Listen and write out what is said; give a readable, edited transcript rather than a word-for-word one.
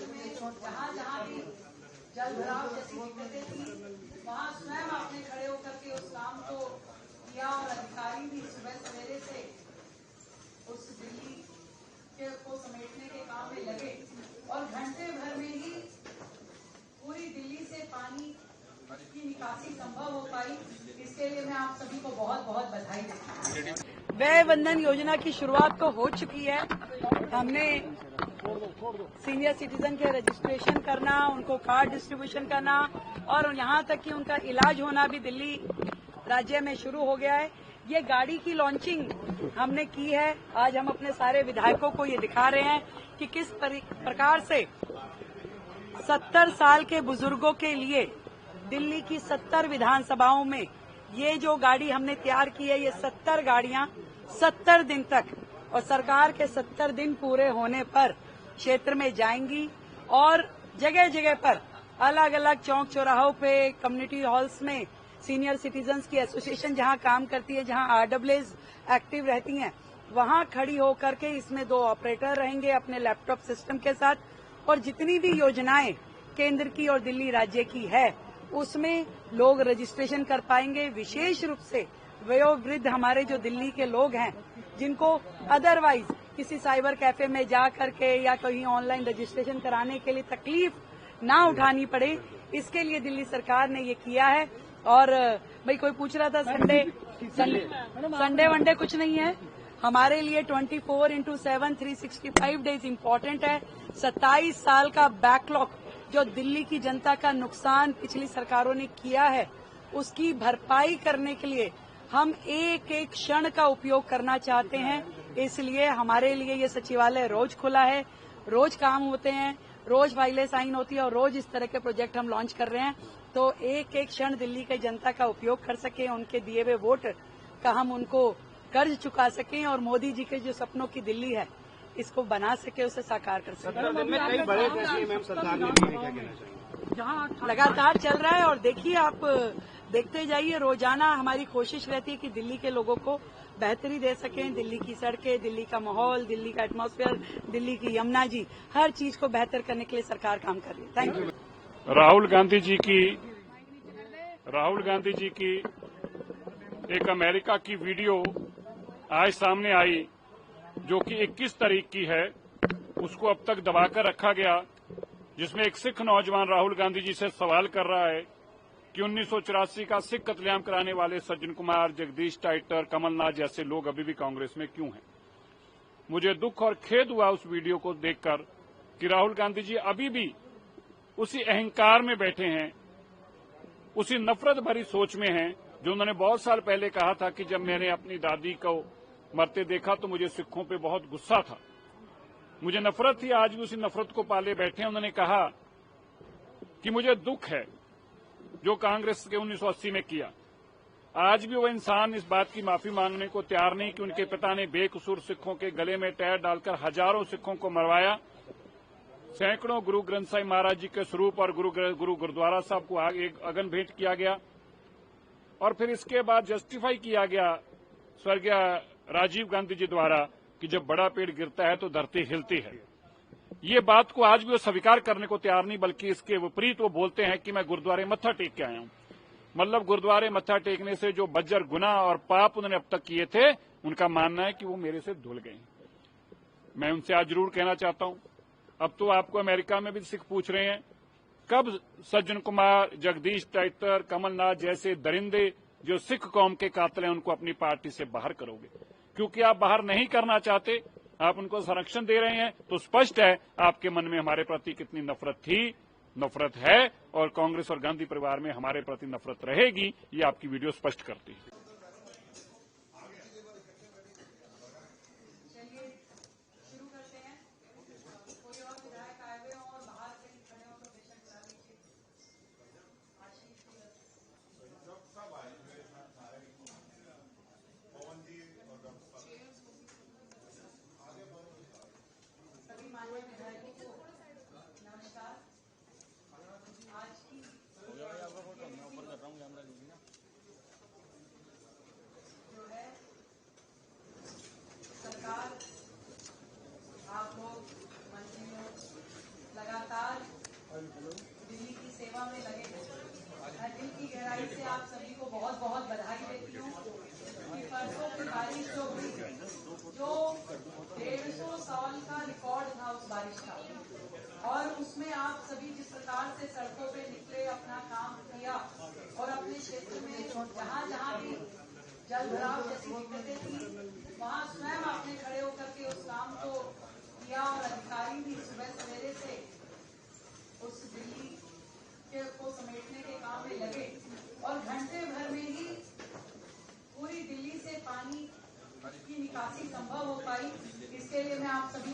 राज्य में जहाँ जहाँ भी जल भराव जैसी दिक्कतें थी वहाँ स्वयं आपने खड़े होकर के उस काम को किया और अधिकारी भी सुबह सवेरे से उस दिल्ली को समेटने के काम में लगे और घंटे भर में ही पूरी दिल्ली से पानी की निकासी संभव हो पाई। इसके लिए मैं आप सभी को बहुत बहुत बधाई देती हूँ। व्यय वंदन योजना की शुरुआत तो हो चुकी है। हमने सीनियर सिटीजन के रजिस्ट्रेशन करना, उनको कार्ड डिस्ट्रीब्यूशन करना और यहाँ तक कि उनका इलाज होना भी दिल्ली राज्य में शुरू हो गया है। ये गाड़ी की लॉन्चिंग हमने की है। आज हम अपने सारे विधायकों को ये दिखा रहे हैं कि किस प्रकार से 70 साल के बुजुर्गों के लिए दिल्ली की 70 विधानसभाओं में ये जो गाड़ी हमने तैयार की है, ये 70 गाड़ियां 70 दिन तक और सरकार के 70 दिन पूरे होने पर क्षेत्र में जाएंगी और जगह जगह पर अलग अलग चौक चौराहों पे, कम्युनिटी हॉल्स में सीनियर सिटीजन्स की एसोसिएशन जहां काम करती है, जहां आरडब्ल्यूएज एक्टिव रहती हैं, वहां खड़ी होकर के इसमें 2 ऑपरेटर रहेंगे अपने लैपटॉप सिस्टम के साथ और जितनी भी योजनाएं केंद्र की और दिल्ली राज्य की है उसमें लोग रजिस्ट्रेशन कर पाएंगे। विशेष रूप से वयोवृद्ध हमारे जो दिल्ली के लोग हैं जिनको अदरवाइज किसी साइबर कैफे में जा करके या कहीं ऑनलाइन रजिस्ट्रेशन कराने के लिए तकलीफ ना उठानी पड़े, इसके लिए दिल्ली सरकार ने ये किया है। और भाई कोई पूछ रहा था संडे वनडे कुछ नहीं है हमारे लिए। 24/7 365 डेज इम्पोर्टेंट है। 27 साल का बैकलॉग जो दिल्ली की जनता का नुकसान पिछली सरकारों ने किया है उसकी भरपाई करने के लिए हम एक एक क्षण का उपयोग करना चाहते हैं। इसलिए हमारे लिए ये सचिवालय रोज खुला है, रोज काम होते हैं, रोज फाइलें साइन होती है और रोज इस तरह के प्रोजेक्ट हम लॉन्च कर रहे हैं। तो एक एक क्षण दिल्ली की जनता का उपयोग कर सकें, उनके दिए हुए वोट का हम उनको कर्ज चुका सकें और मोदी जी के जो सपनों की दिल्ली है इसको बना सके, उसे साकार कर सके। लगातार चल रहा है और देखिए आप देखते जाइए, रोजाना हमारी कोशिश रहती है कि दिल्ली के लोगों को बेहतरी दे सकें। दिल्ली की सड़कें, दिल्ली का माहौल, दिल्ली का एटमॉस्फेयर, दिल्ली की यमुना जी, हर चीज को बेहतर करने के लिए सरकार काम कर रही है। Thank you. राहुल गांधी जी की एक अमेरिका की वीडियो आज सामने आई जो कि 21 तारीख की है, उसको अब तक दबाकर रखा गया, जिसमें एक सिख नौजवान राहुल गांधी जी से सवाल कर रहा है कि 1984 का सिख कत्लेआम कराने वाले सज्जन कुमार, जगदीश टाइटर, कमलनाथ जैसे लोग अभी भी कांग्रेस में क्यों हैं। मुझे दुख और खेद हुआ उस वीडियो को देखकर कि राहुल गांधी जी अभी भी उसी अहंकार में बैठे हैं, उसी नफरत भरी सोच में हैं जो उन्होंने बहुत साल पहले कहा था कि जब मैंने अपनी दादी को मरते देखा तो मुझे सिखों पे बहुत गुस्सा था, मुझे नफरत थी। आज भी उसी नफरत को पाले बैठे हैं। उन्होंने कहा कि मुझे दुख है जो कांग्रेस के 1980 में किया। आज भी वो इंसान इस बात की माफी मांगने को तैयार नहीं कि उनके पिता ने बेकसूर सिखों के गले में टायर डालकर हजारों सिखों को मरवाया, सैकड़ों गुरु ग्रंथ साहिब महाराज जी के स्वरूप और गुरु गुरुद्वारा साहब को एक अगन भेंट किया गया और फिर इसके बाद जस्टिफाई किया गया स्वर्गीय राजीव गांधी जी द्वारा कि जब बड़ा पेड़ गिरता है तो धरती हिलती है। ये बात को आज भी वो स्वीकार करने को तैयार नहीं, बल्कि इसके विपरीत वो बोलते हैं कि मैं गुरुद्वारे मत्था टेक के आया हूं। मतलब गुरुद्वारे मत्था टेकने से जो बज्जर गुनाह और पाप उन्होंने अब तक किए थे, उनका मानना है कि वो मेरे से धुल गए। मैं उनसे आज जरूर कहना चाहता हूं, अब तो आपको अमेरिका में भी सिख पूछ रहे हैं कब सज्जन कुमार, जगदीश टाइटर, कमलनाथ जैसे दरिंदे जो सिख कौम के कातिल हैं उनको अपनी पार्टी से बाहर करोगे। क्योंकि आप बाहर नहीं करना चाहते, आप उनको संरक्षण दे रहे हैं, तो स्पष्ट है आपके मन में हमारे प्रति कितनी नफरत थी, नफरत है और कांग्रेस और गांधी परिवार में हमारे प्रति नफरत रहेगी। ये आपकी वीडियो स्पष्ट करती है। साइड से आप सभी को बहुत बहुत बधाई देती हूँ कि परसों की बारिश जो हुई, जो 150 साल का रिकॉर्ड था उस बारिश का, और उसमें आप सभी जिस प्रकार से सड़कों पे निकले, अपना काम किया और अपने क्षेत्र में जहाँ जहाँ भी जल भराव जैसी दिक्कतें थी वहाँ स्वयं आपने खड़े होकर के उस काम को किया, और अधिकारी भी सुबह सवेरे से उस दिल्ली को समेटने के काम में लगे और घंटे भर में ही पूरी दिल्ली से पानी की निकासी संभव हो पाई। इसके लिए मैं आप सभी